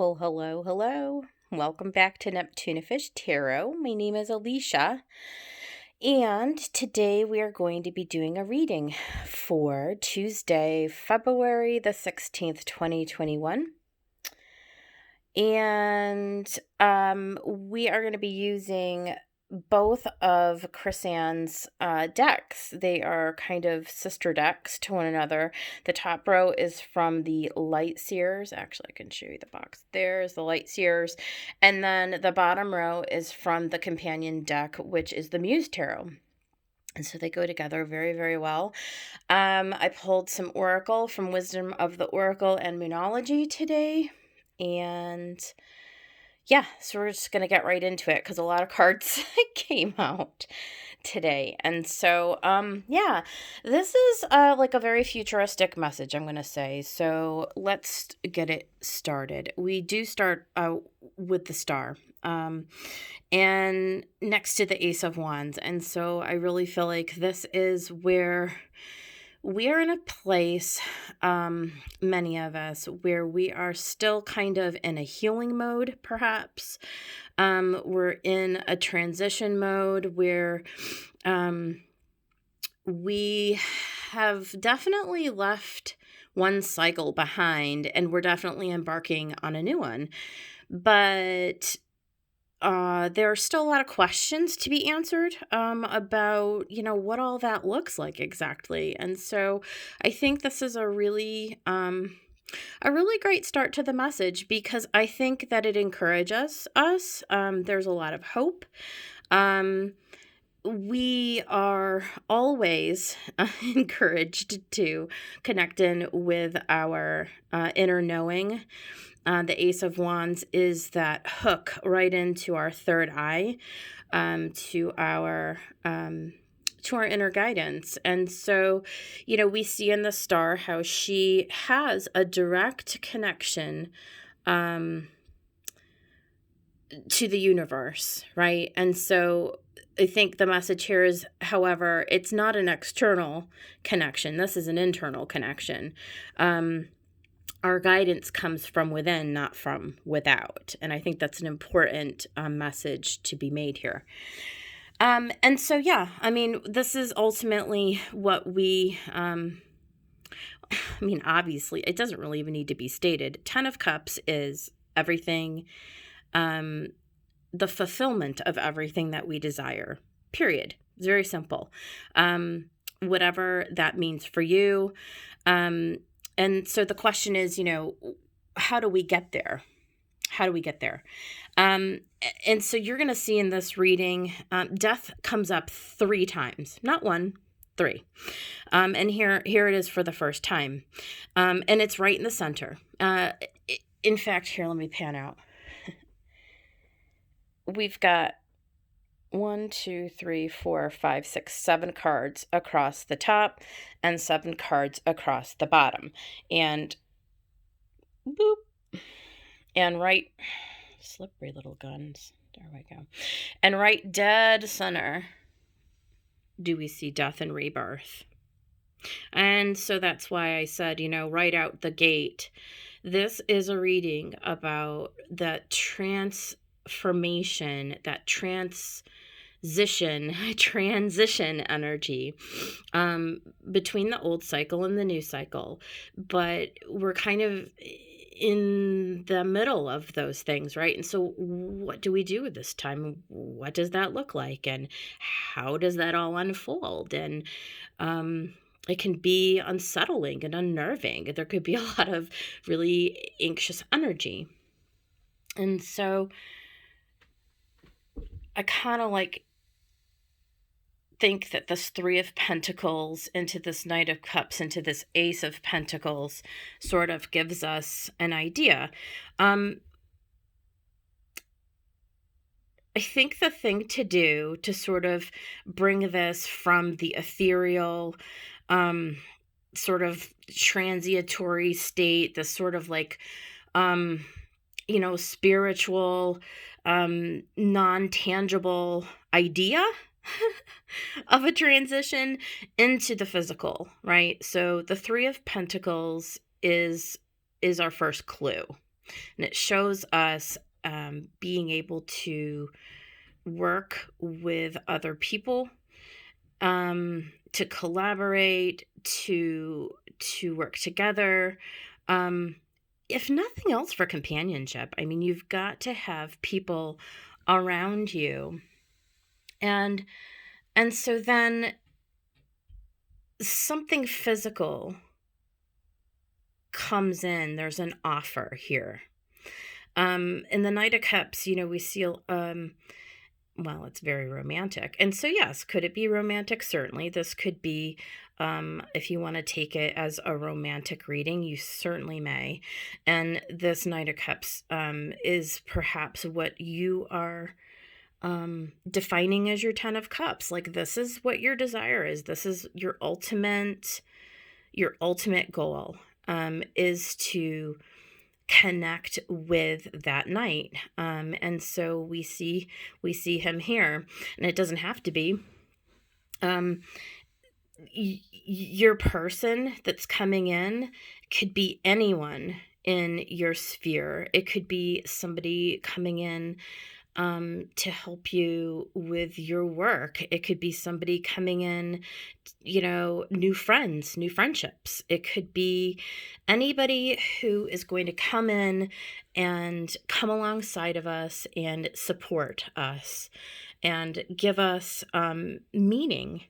Well, hello, hello. Welcome back to Neptuna Fish Tarot. My name is Alicia, and today we are going to be doing a reading for Tuesday, February the 16th, 2021. And we are going to be using both of Chrisanne's decks. They are kind of sister decks to one another. The top row is from the Light Seers. Actually, I can show you the box. There's the Light Seers. And then the bottom row is from the companion deck, which is the Muse Tarot. And so they go together very, very well. I pulled some Oracle from Wisdom of the Oracle and Moonology today. And yeah, so we're just going to get right into it because a lot of cards came out today. And so, this is like a very futuristic message, I'm going to say. So let's get it started. We do start with the star. And next to the Ace of Wands. And so I really feel like this is where we are in a place, many of us, where we are still kind of in a healing mode, perhaps. We're in a transition mode where we have definitely left one cycle behind, and we're definitely embarking on a new one. But there are still a lot of questions to be answered about, what all that looks like exactly. And so I think this is a really great start to the message because I think that it encourages us. There's a lot of hope. We are always encouraged to connect in with our inner knowing. The Ace of Wands is that hook right into our third eye, to our inner guidance. And so, we see in the star how she has a direct connection to the universe, right? And so I think the message here is, however, it's not an external connection. This is an internal connection. Our guidance comes from within, not from without. And I think that's an important message to be made here. And so, this is ultimately what we, obviously, it doesn't really even need to be stated. 10 of Cups is everything, the fulfillment of everything that we desire, period. It's very simple. Whatever that means for you. And so the question is, how do we get there? How do we get there? And so you're going to see in this reading, death comes up 3 times, not 1, 3. And here it is for the first time. And it's right in the center. In fact, here, let me pan out. We've got 1, 2, 3, 4, 5, 6, 7 cards across the top and 7 cards across the bottom. And boop. And right, slippery little guns. There we go. And right dead center, do we see death and rebirth? And so that's why I said, right out the gate, this is a reading about that transformation, that transition energy between the old cycle and the new cycle. But we're kind of in the middle of those things, right? And so what do we do with this time? What does that look like? And how does that all unfold? And it can be unsettling and unnerving. There could be a lot of really anxious energy. And so I kind of think that this 3 of Pentacles into this Knight of Cups into this Ace of Pentacles sort of gives us an idea. I think the thing to do to sort of bring this from the ethereal, sort of transitory state, this sort of spiritual, non-tangible idea of a transition into the physical, right? So the 3 of Pentacles is our first clue. And it shows us being able to work with other people, to collaborate, to work together. Um, if nothing else, for companionship. I mean, you've got to have people around you, and so then something physical comes in. There's an offer here. In the Knight of Cups, we see well, it's very romantic. And so, yes, could it be romantic? Certainly. This could be, if you want to take it as a romantic reading, you certainly may. And this Knight of Cups is perhaps what you are defining as your Ten of Cups. Like, this is what your desire is. This is your ultimate goal, is to connect with that knight. And so we see him here, and it doesn't have to be your person that's coming in. Could be anyone in your sphere. It could be somebody coming in to help you with your work. It could be somebody coming in, new friends, new friendships. It could be anybody who is going to come in and come alongside of us and support us and give us meaning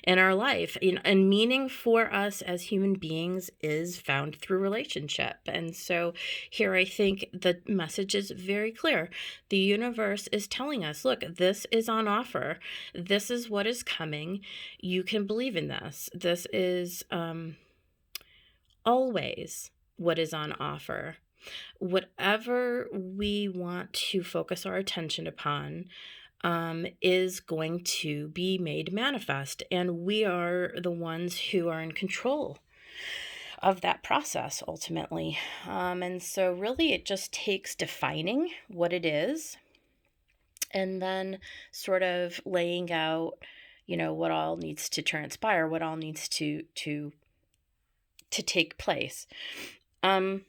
in our life. And meaning for us as human beings is found through relationship. And so here I think the message is very clear. The universe is telling us, look, this is on offer. This is what is coming. You can believe in this. This is always what is on offer. Whatever we want to focus our attention upon is going to be made manifest. And we are the ones who are in control of that process ultimately. And so really it just takes defining what it is and then sort of laying out, what all needs to transpire, what all needs to take place. And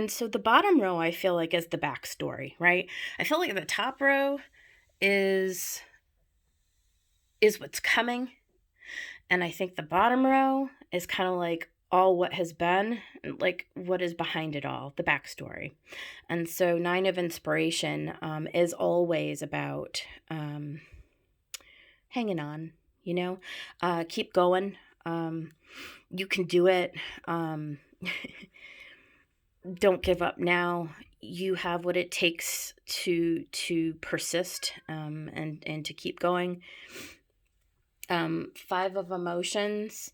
so the bottom row, I feel like, is the backstory, right? I feel like the top row is what's coming. And I think the bottom row is kind of like all what has been, like what is behind it all, the backstory. And so Nine of Inspiration is always about hanging on, keep going. You can do it. Don't give up now. You have what it takes to persist and to keep going. Five of Emotions.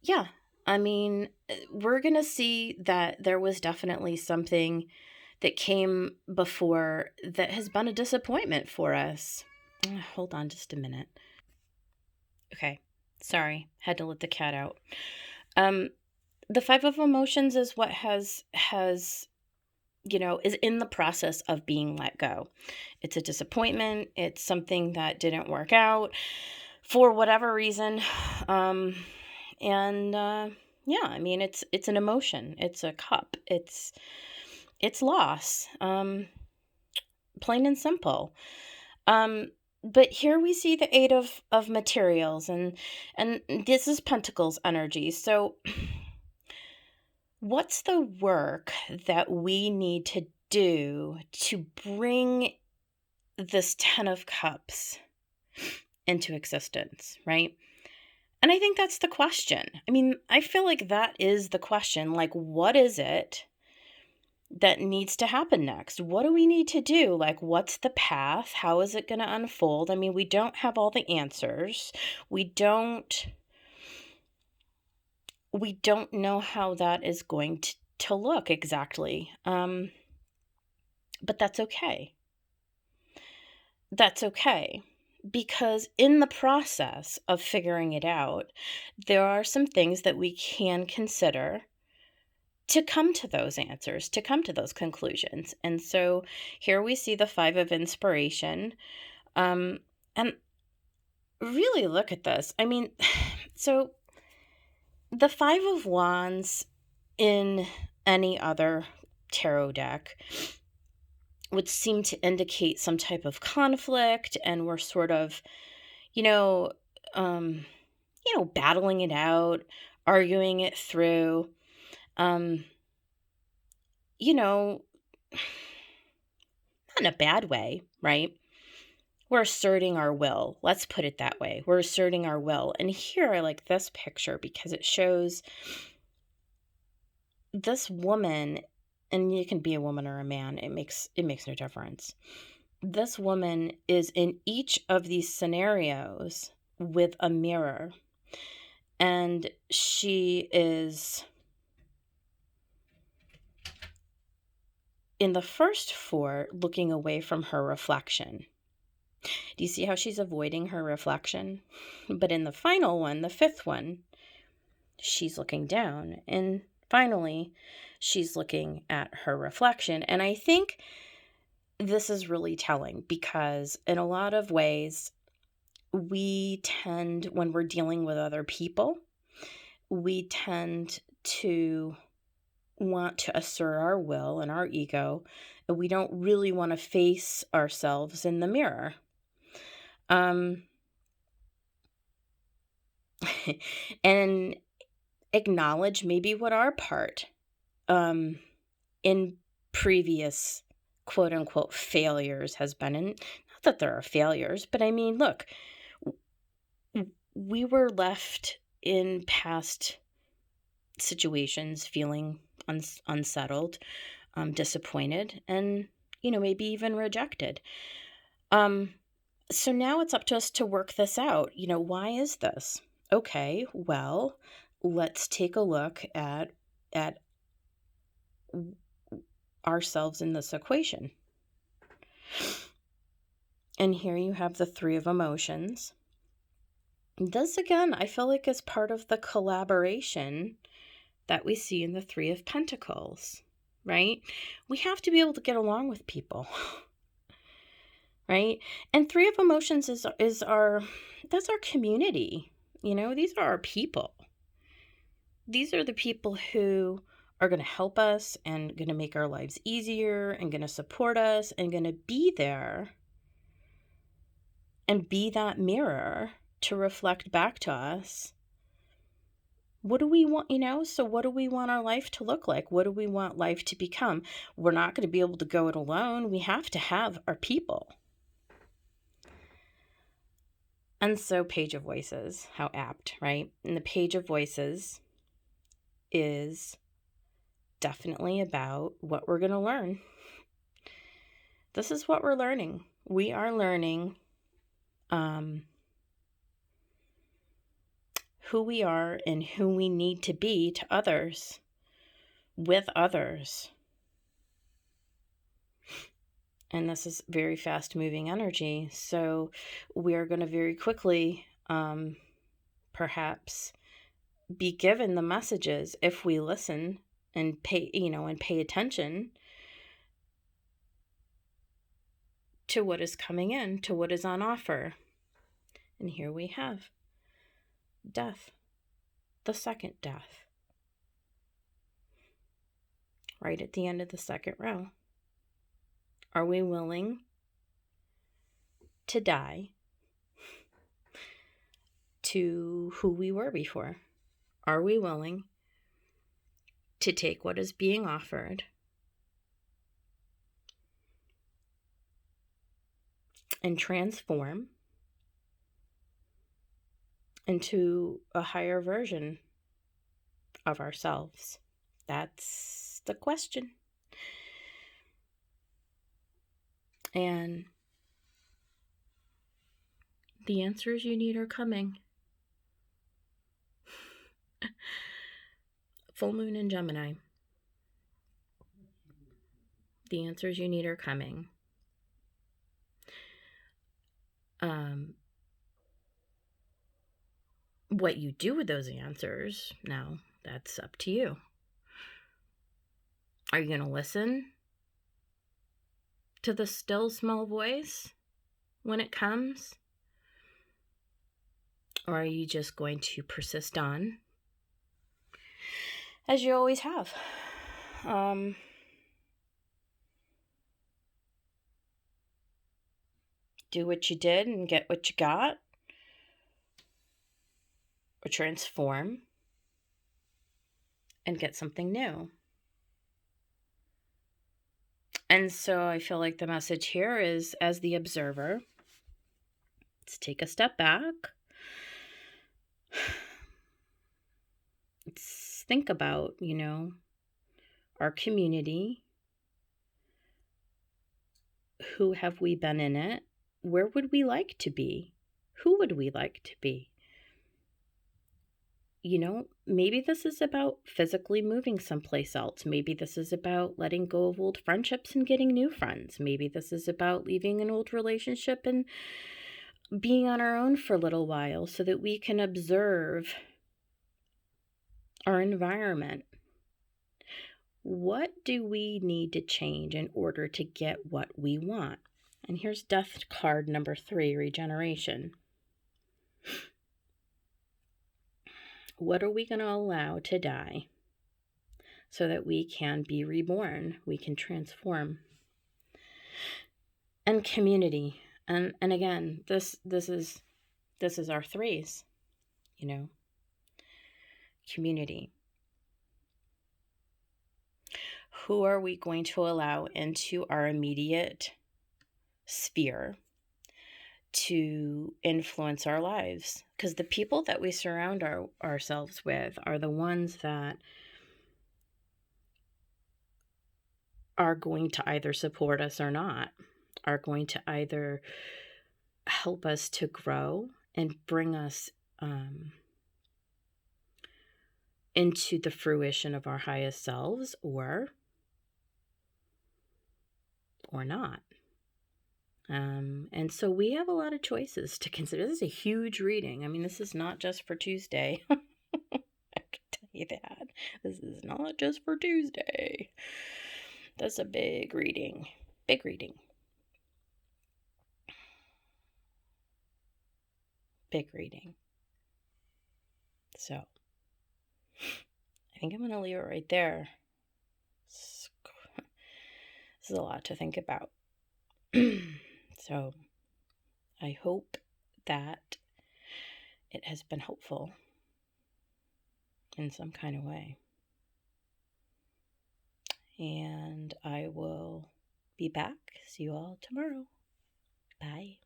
Yeah, I mean, we're going to see that there was definitely something that came before that has been a disappointment for us. Hold on just a minute. Okay, sorry, had to let the cat out. The Five of Emotions is what has is in the process of being let go. It's a disappointment. It's something that didn't work out for whatever reason. Yeah, I mean, it's an emotion. It's a cup. It's loss. Plain and simple. But here we see the Eight of Materials, and this is Pentacles energy. So what's the work that we need to do to bring this Ten of Cups into existence, right? And I think that's the question. I mean, I feel like that is the question. Like, what is it that needs to happen next? What do we need to do? Like, what's the path? How is it going to unfold? I mean, we don't have all the answers. We don't know how that is going to look exactly. But that's okay. That's okay. Because in the process of figuring it out, there are some things that we can consider to come to those answers, to come to those conclusions. And so here we see the Five of Inspiration. And really look at this. I mean, so the Five of Wands in any other tarot deck, would seem to indicate some type of conflict, and we're sort of, you know, um, battling it out, arguing it through, um, you know, not in a bad way, right? We're asserting our will. Let's put it that way. We're asserting our will. And here I like this picture because it shows this woman, and you can be a woman or a man. It makes no difference. This woman is in each of these scenarios with a mirror. And she is in the first four looking away from her reflection. Do you see how she's avoiding her reflection? But in the final one, the fifth one, she's looking down. And finally, she's looking at her reflection. And I think this is really telling because in a lot of ways, we tend, when we're dealing with other people, we tend to want to assert our will and our ego, and we don't really want to face ourselves in the mirror. And acknowledge maybe what our part in previous quote unquote failures has been. And not that there are failures, but I mean, look, we were left in past situations feeling unsettled, disappointed, and maybe even rejected. So now it's up to us to work this out. Why is this? Okay, well, let's take a look at ourselves in this equation. And here you have the three of emotions. This, again, I feel like is part of the collaboration that we see in the Three of Pentacles, right? We have to be able to get along with people, right? And Three of Emotions that's our community. These are our people. These are the people who are going to help us and going to make our lives easier and going to support us and going to be there and be that mirror to reflect back to us. What do we want, So what do we want our life to look like? What do we want life to become? We're not going to be able to go it alone. We have to have our people. And so Page of Voices, how apt, right? And the Page of Voices is definitely about what we're going to learn. This is what we're learning. We are learning who we are and who we need to be to others, with others. And this is very fast moving energy. So we are going to very quickly, perhaps, be given the messages if we listen and pay attention to what is coming in, to what is on offer. And here we have death, the second death, right at the end of the second row. Are we willing to die to who we were before? Are we willing to take what is being offered and transform into a higher version of ourselves? That's the question. And the answers you need are coming. Full moon in Gemini. The answers you need are coming. What you do with those answers, now, that's up to you. Are you going to listen to the still small voice when it comes? Or are you just going to persist on, as you always have? Do what you did and get what you got, or transform and get something new. And so I feel like the message here is, as the observer, let's take a step back. Let's think about, our community. Who have we been in it? Where would we like to be? Who would we like to be? Maybe this is about physically moving someplace else. Maybe this is about letting go of old friendships and getting new friends. Maybe this is about leaving an old relationship and being on our own for a little while so that we can observe our environment. What do we need to change in order to get what we want? And here's death card number 3, regeneration. What are we going to allow to die so that we can be reborn? We can transform. And community. And again, this is our 3s, community. Who are we going to allow into our immediate sphere to influence our lives? Because the people that we surround ourselves with are the ones that are going to either support us or not, are going to either help us to grow and bring us into the fruition of our highest selves, or not. And so we have a lot of choices to consider. This is a huge reading. I mean, this is not just for Tuesday. I can tell you that. This is not just for Tuesday. That's a big reading. Big reading. Big reading. So, I think I'm going to leave it right there. This is a lot to think about. So, I hope that it has been helpful in some kind of way. And I will be back. See you all tomorrow. Bye.